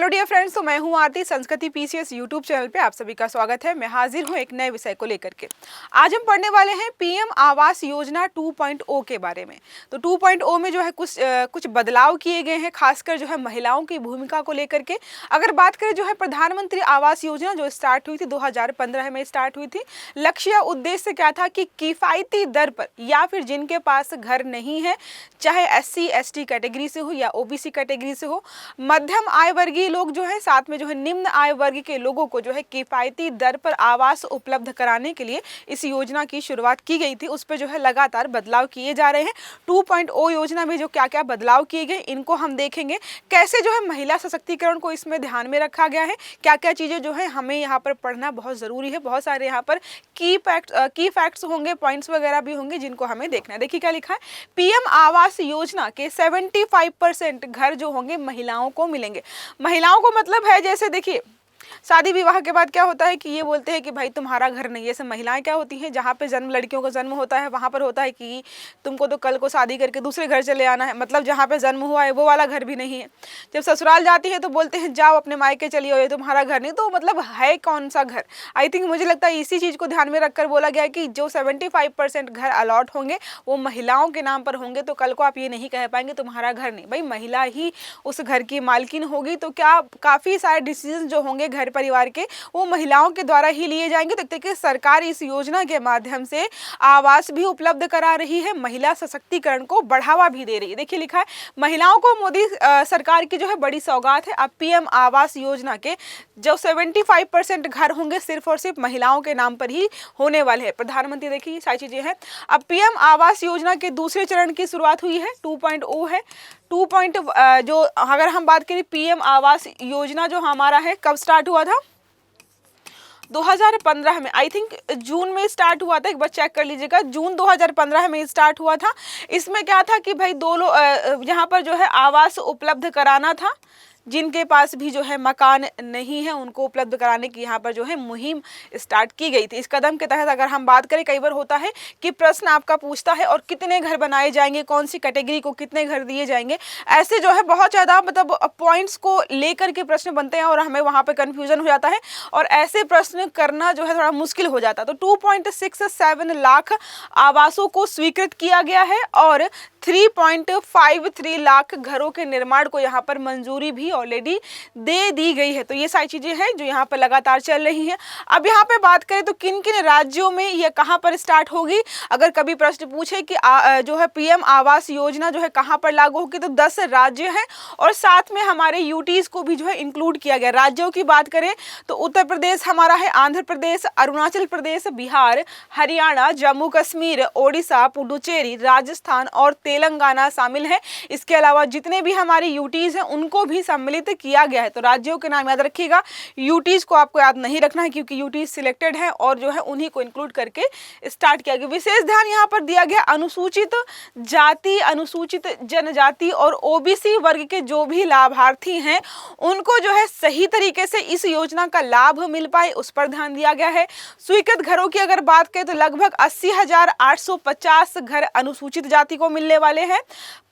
Hello dear friends, तो मैं हूं आरती। संस्कृति पीसीएस यूट्यूब चैनल पे आप सभी का स्वागत है। मैं हाजिर हूं एक नए विषय को लेकर के। आज हम पढ़ने वाले हैं पीएम आवास योजना 2.0 के बारे में। तो 2.0 में जो है कुछ बदलाव किए गए हैं, खासकर जो है महिलाओं की भूमिका को लेकर के। अगर बात करें जो है प्रधानमंत्री आवास योजना जो स्टार्ट हुई थी 2015 में स्टार्ट हुई थी, लक्ष्य उद्देश्य क्या था कि किफायती दर पर या फिर जिनके पास घर नहीं है, चाहे SC/ST कैटेगरी से हो या OBC कैटेगरी से हो, मध्यम आय वर्गीय लोग जो है, साथ में जो है निम्न आय वर्ग के लोगों को जो है किफायती दर पर आवास उपलब्ध कराने के लिए इस योजना की शुरुआत की गई थी। उस पर जो है लगातार बदलाव किए जा रहे हैं। 2.0 योजना में जो क्या क्या बदलाव किए गए इनको हम देखेंगे। कैसे जो है महिला सशक्तिकरण को इसमें ध्यान में रखा गया है, क्या क्या चीज़ें जो है हमें यहाँ पर पढ़ना बहुत ज़रूरी है। बहुत सारे यहाँ पर की फैक्ट्स होंगे, पॉइंट्स वगैरह भी होंगे जिनको हमें देखना है। देखिए क्या लिखा है, पीएम आवास योजना के 75% घर जो होंगे महिलाओं को मिलेंगे। महिलाओं को मतलब है, जैसे देखिए शादी विवाह के बाद क्या होता है कि ये बोलते हैं कि भाई तुम्हारा घर नहीं है। जैसे महिलाएं क्या होती हैं, जहाँ पे लड़कियों का जन्म होता है वहाँ पर होता है कि तुमको तो कल को शादी करके दूसरे घर चले आना है, मतलब जहाँ पे जन्म हुआ है वो वाला घर भी नहीं है। जब ससुराल जाती है तो बोलते हैं जाओ अपने मायके चलिए, ये तुम्हारा घर नहीं। तो मतलब है कौन सा घर। आई थिंक मुझे लगता है इसी चीज़ को ध्यान में रखकर बोला गया है कि जो 75% घर अलॉट होंगे वो महिलाओं के नाम पर होंगे। तो कल को आप ये नहीं कह पाएंगे तुम्हारा घर नहीं, भाई महिला ही उस घर की मालकिन होगी। तो क्या काफ़ी सारे डिसीजन जो होंगे घर परिवार के वो महिलाओं के द्वारा ही लिए जाएंगे। तो देखिए सरकार इस योजना के माध्यम से आवास भी उपलब्ध करा रही है, महिला सशक्तिकरण को बढ़ावा भी दे रही है। देखिए लिखा है, महिलाओं को मोदी सरकार की जो है बड़ी सौगात है। अब पीएम आवास योजना के जो 75% घर होंगे सिर्फ और सिर्फ महिलाओं के नाम पर ही होने वाले हैं। प्रधानमंत्री देखिए सारी चीजें हैं। अब पीएम आवास योजना के दूसरे चरण की शुरुआत हुई है, 2.0 है। जो अगर हम बात करें पीएम आवास योजना जो हमारा है, कब स्टार्ट हुआ था, 2015 में। आई थिंक जून में स्टार्ट हुआ था, एक बार चेक कर लीजिएगा, जून 2015 में स्टार्ट हुआ था। इसमें क्या था कि भाई दो लोग यहाँ पर जो है आवास उपलब्ध कराना था। जिनके पास भी जो है मकान नहीं है उनको उपलब्ध कराने की यहाँ पर जो है मुहिम स्टार्ट की गई थी। इस कदम के तहत अगर हम बात करें, कई बार होता है कि प्रश्न आपका पूछता है और कितने घर बनाए जाएंगे, कौन सी कैटेगरी को कितने घर दिए जाएंगे, ऐसे जो है बहुत ज़्यादा मतलब पॉइंट्स को लेकर के प्रश्न बनते हैं और हमें वहाँ पर कन्फ्यूजन हो जाता है और ऐसे प्रश्न करना जो है थोड़ा मुश्किल हो जाता है। तो 2.67 लाख आवासों को स्वीकृत किया गया है और 3.53 लाख घरों के निर्माण को यहाँ पर मंजूरी भी ऑलरेडी दे दी गई है। तो ये सारी चीजें हैं जो यहाँ पर लगातार चल रही हैं। अब यहाँ पे बात करें तो किन किन राज्यों में ये कहाँ पर स्टार्ट होगी। अगर कभी प्रश्न पूछे कि जो है पीएम आवास योजना जो है कहाँ पर लागू होगी, तो 10 राज्य हैं और साथ में हमारे यूटीज को भी जो है इंक्लूड किया गया। राज्यों की बात करें तो उत्तर प्रदेश हमारा है, आंध्र प्रदेश, अरुणाचल प्रदेश, बिहार, हरियाणा, जम्मू कश्मीर, ओडिशा, पुडुचेरी, राजस्थान और तेलंगाना शामिल है। इसके अलावा जितने भी हमारे यूटीज हैं उनको भी सम्मिलित किया गया है। तो राज्यों के नाम याद रखिएगा, यूटीज को आपको याद नहीं रखना है क्योंकि यूटीज सिलेक्टेड है और जो है उन्हीं को इंक्लूड करके स्टार्ट किया गया। विशेष ध्यान यहाँ पर दिया गया अनुसूचित जाति, अनुसूचित जनजाति और OBC वर्ग के जो भी लाभार्थी हैं उनको जो है सही तरीके से इस योजना का लाभ मिल पाए, उस पर ध्यान दिया गया है। स्वीकृत घरों की अगर बात करें तो लगभग 80,850 घर अनुसूचित जाति को मिलने वाले हैं,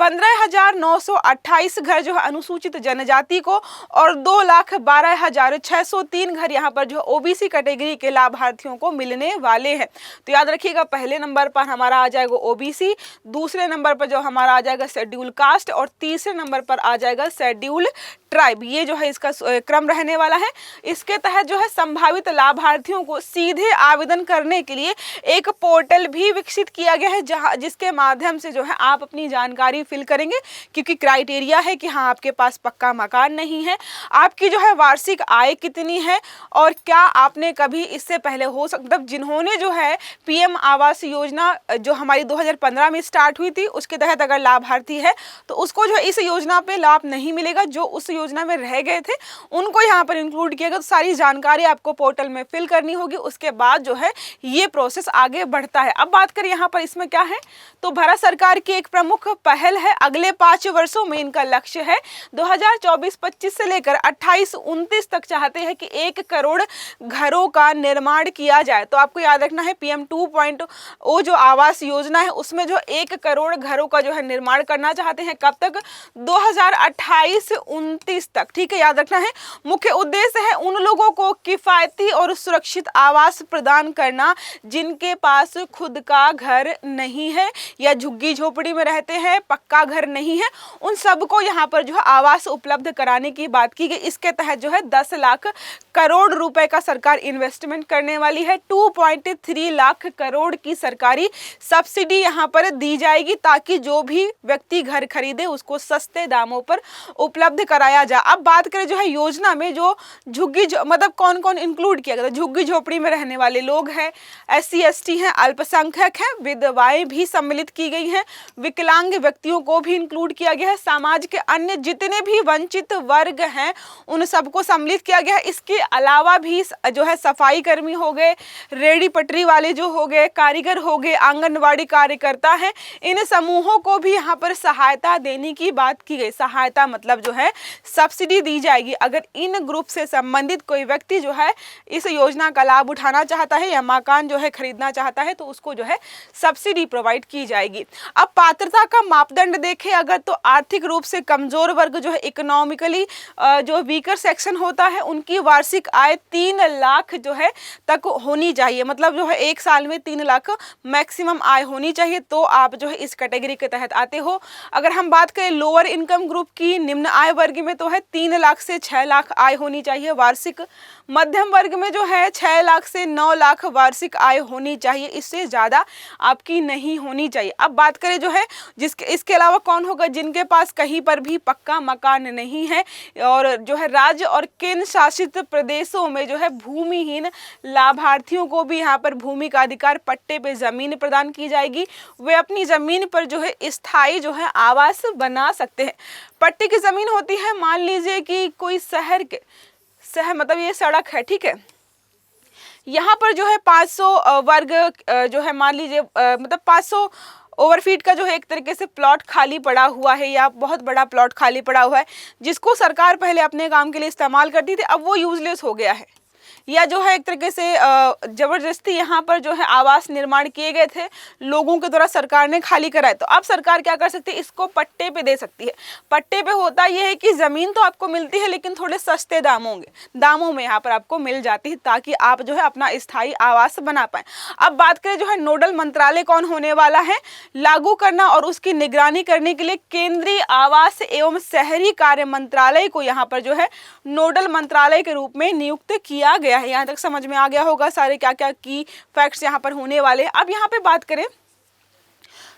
15,928 घर जो है अनुसूचित जनजाति को और 2,12,603 घर यहाँ पर जो OBC कैटेगरी के लाभार्थियों को मिलने वाले हैं। तो याद रखिएगा, पहले नंबर पर हमारा आ जाएगा OBC, दूसरे नंबर पर जो हमारा आ जाएगा शेड्यूल कास्ट और तीसरे नंबर पर आ जाएगा शेड्यूल ट्राइब। ये जो है इसका क्रम रहने वाला है। इसके तहत जो है संभावित लाभार्थियों को सीधे आवेदन करने के लिए एक पोर्टल भी विकसित किया गया है, जिसके माध्यम से जो है आप अपनी जानकारी फिल करेंगे। क्योंकि क्राइटेरिया है कि हाँ आपके पास पक्का मकान नहीं है, आपकी जो है वार्षिक आय कितनी है और क्या आपने कभी इससे पहले हो सकता, जिन्होंने जो है पीएम आवास योजना जो हमारी 2015 में स्टार्ट हुई थी उसके तहत अगर लाभार्थी है तो उसको जो है इस योजना पे लाभ नहीं मिलेगा। जो उस योजना में रह गए थे उनको यहाँ पर इंक्लूड किया गया। तो सारी जानकारी आपको पोर्टल में फिल करनी होगी, उसके बाद जो है ये प्रोसेस आगे बढ़ता है। अब बात करें यहाँ पर इसमें क्या है, तो भारत सरकार की एक प्रमुख पहल है। अगले 5 वर्षों में इनका लक्ष्य है 2024-25 से लेकर 28-29 तक चाहते हैं कि 1 करोड़ घरों का निर्माण किया जाए। तो आपको याद रखना है PM 2.0 जो आवास योजना है उसमें जो 1 करोड़ घरों का जो है निर्माण करना चाहते हैं। कब तक? 2028-29 तक। ठीक है, याद रखना है। मुख्य उद्देश्य है उन लोगों को किफायती और सुरक्षित आवास प्रदान करना जिनके पास खुद का घर नहीं है या झुग्गी झोपड़ी में रहते हैं, पक्का घर नहीं है, उन सबको यहाँ पर जो है आवास उपलब्ध कराने की बात की गई। इसके तहत जो है 10 लाख करोड़ रुपए का सरकार इन्वेस्टमेंट करने वाली है। 2.3 लाख करोड़ की सरकारी सब्सिडी यहाँ पर दी जाएगी ताकि जो भी व्यक्ति घर खरीदे उसको सस्ते दामों पर उपलब्ध कराया जाए। अब बात करें जो है योजना में जो मतलब कौन कौन इंक्लूड किया गया, झुग्गी झोपड़ी में रहने वाले लोग हैं, SC ST हैं, अल्पसंख्यक हैं, विधवाएं भी सम्मिलित की गई हैं, विकलांग व्यक्तियों को भी इंक्लूड किया गया है, समाज के अन्य जितने भी वंचित वर्ग हैं उन सबको सम्मिलित किया गया है। इसके अलावा भी जो है सफाई कर्मी हो गए, रेडी पटरी वाले जो हो गए, कारीगर हो गए, आंगनवाड़ी कार्यकर्ता हैं, इन समूहों को भी यहाँ पर सहायता देने की बात की गई। सहायता मतलब जो है सब्सिडी दी जाएगी। अगर इन ग्रुप से संबंधित कोई व्यक्ति जो है इस योजना का लाभ उठाना चाहता है या मकान जो है खरीदना चाहता है तो उसको जो है सब्सिडी प्रोवाइड की जाएगी। अब पात्रता का मापदंड देखें अगर तो आर्थिक रूप से कमजोर वर्ग जो है इकोनॉमिकली जो वीकर सेक्शन होता है उनकी वार्षिक आय 3 लाख जो है तक होनी चाहिए। मतलब जो है 1 साल में 3 लाख मैक्सिमम आय होनी चाहिए तो आप जो है इस कैटेगरी के तहत आते हो। अगर हम बात करें लोअर इनकम ग्रुप की, निम्न आय वर्ग में तो है 3 लाख से 6 लाख आय होनी चाहिए वार्षिक। मध्यम वर्ग में जो है 6 लाख से 9 लाख वार्षिक आय होनी चाहिए, इससे ज़्यादा आपकी नहीं होनी चाहिए। अब बात करें जो है इसके अलावा कौन होगा, जिनके पास कहीं पर भी पक्का मकान नहीं है और जो है राज्य और केंद्र शासित प्रदेशों में जो है भूमिहीन लाभार्थियों को भी यहाँ पर भूमि का अधिकार पट्टे पे जमीन प्रदान की जाएगी। वे अपनी जमीन पर जो है स्थायी जो है आवास बना सकते हैं। पट्टे की जमीन होती है, मान लीजिए कि कोई शहर मतलब ये सड़क है, ठीक है, यहाँ पर जो है 500 वर्ग जो है मान लीजिए मतलब 500 ओवरफीट का जो है एक तरीके से प्लॉट खाली पड़ा हुआ है या बहुत बड़ा प्लॉट खाली पड़ा हुआ है जिसको सरकार पहले अपने काम के लिए इस्तेमाल करती थी, अब वो यूजलेस हो गया है या जो है एक तरीके से जबरदस्ती यहाँ पर जो है आवास निर्माण किए गए थे लोगों के द्वारा सरकार ने खाली कराए। तो अब सरकार क्या कर सकती है, इसको पट्टे पे दे सकती है। पट्टे पे होता यह है कि ज़मीन तो आपको मिलती है लेकिन थोड़े सस्ते दामों में यहाँ पर आपको मिल जाती है ताकि आप जो है अपना स्थायी आवास बना पाएँ। अब बात करें जो है नोडल मंत्रालय कौन होने वाला है, लागू करना और उसकी निगरानी करने के लिए केंद्रीय आवास एवं शहरी कार्य मंत्रालय को यहाँ पर जो है नोडल मंत्रालय के रूप में नियुक्त किया गया है। यहाँ तक समझ में आ गया होगा सारे क्या क्या की फैक्ट्स यहाँ पर होने वाले हैं। अब यहाँ पे बात करें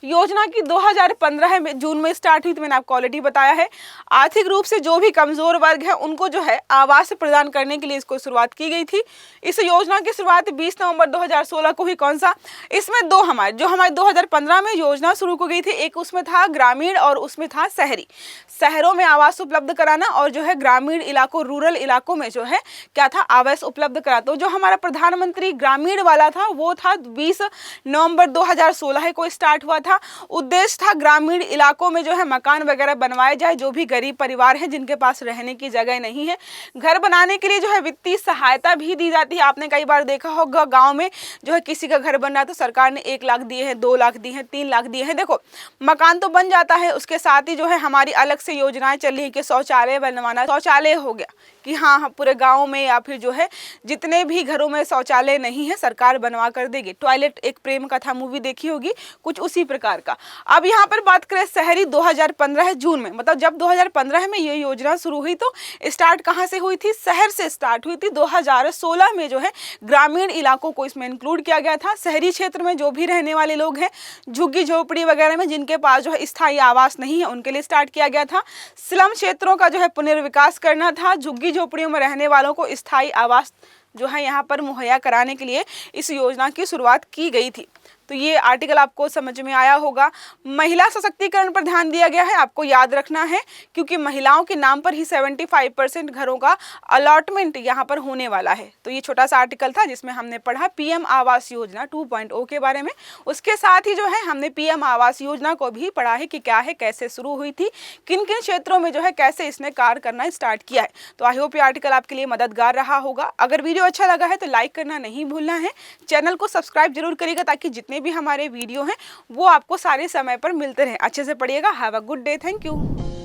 योजना की 2015 में जून में स्टार्ट हुई, तो मैंने आपको ऑलरेडी बताया है। आर्थिक रूप से जो भी कमजोर वर्ग है उनको जो है आवास प्रदान करने के लिए इसको शुरुआत की गई थी। इस योजना की शुरुआत 20 नवंबर 2016 को हुई। कौन सा, इसमें दो हमारे 2015 में योजना शुरू की गई थी, एक उसमें था ग्रामीण और उसमें था शहरी। शहरों में आवास उपलब्ध कराना और जो है ग्रामीण इलाकों रूरल इलाकों में जो है क्या था, आवास उपलब्ध कराना। तो जो हमारा प्रधानमंत्री ग्रामीण वाला था वो था 20 नवंबर 2016 को स्टार्ट हुआ था। उद्देश्य था ग्रामीण इलाकों में जो है मकान वगैरह बनवाए जाए, जो भी गरीब परिवार हैं जिनके पास रहने की जगह नहीं है। घर बनाने के लिए जो है वित्तीय सहायता भी दी जाती है। आपने कई बार देखा होगा गांव में जो है किसी का घर बन रहा है तो सरकार ने 1 लाख दिए हैं, 2 लाख दिए हैं, 3 लाख दिए हैं। देखो मकान तो बन जाता है, उसके साथ ही जो है हमारी अलग से योजनाएं चल रही है कि शौचालय बनवाना। शौचालय हो गया कि हाँ पूरे गाँव में या फिर जो है जितने भी घरों में शौचालय नहीं है सरकार बनवा कर देगी। टॉयलेट एक प्रेम कथा मूवी देखी होगी, कुछ उसी प्रकार का। अब यहाँ पर बात करें शहरी 2015 जून में, मतलब जब 2015 में ये योजना शुरू हुई तो स्टार्ट कहाँ से हुई थी, शहर से स्टार्ट हुई थी। 2016 में जो है ग्रामीण इलाकों को इसमें इंक्लूड किया गया था। शहरी क्षेत्र में जो भी रहने वाले लोग हैं झुग्गी झोपड़ी वगैरह में जिनके पास जो है स्थायी आवास नहीं है उनके लिए स्टार्ट किया गया था। स्लम क्षेत्रों का जो है पुनर्विकास करना था। झुग्गी झोपड़ियों में रहने वालों को स्थायी आवास जो है यहाँ पर मुहैया कराने के लिए इस योजना की शुरुआत की गई थी। तो ये आर्टिकल आपको समझ में आया होगा। महिला सशक्तिकरण पर ध्यान दिया गया है, आपको याद रखना है, क्योंकि महिलाओं के नाम पर ही 75% घरों का अलॉटमेंट यहाँ पर होने वाला है। तो ये छोटा सा आर्टिकल था जिसमें हमने पढ़ा पीएम आवास योजना 2.0 के बारे में। उसके साथ ही जो है हमने पीएम आवास योजना को भी पढ़ा है कि क्या है, कैसे शुरू हुई थी, किन किन क्षेत्रों में जो है कैसे इसने कार्य करना स्टार्ट किया है। तो आई होप ये आर्टिकल आपके लिए मददगार रहा होगा। अगर वीडियो अच्छा लगा है तो लाइक करना नहीं भूलना है, चैनल को सब्सक्राइब जरूर करिएगा ताकि जितने भी हमारे वीडियो हैं वो आपको सारे समय पर मिलते रहें। अच्छे से पढ़िएगा। Have a good day. Thank you.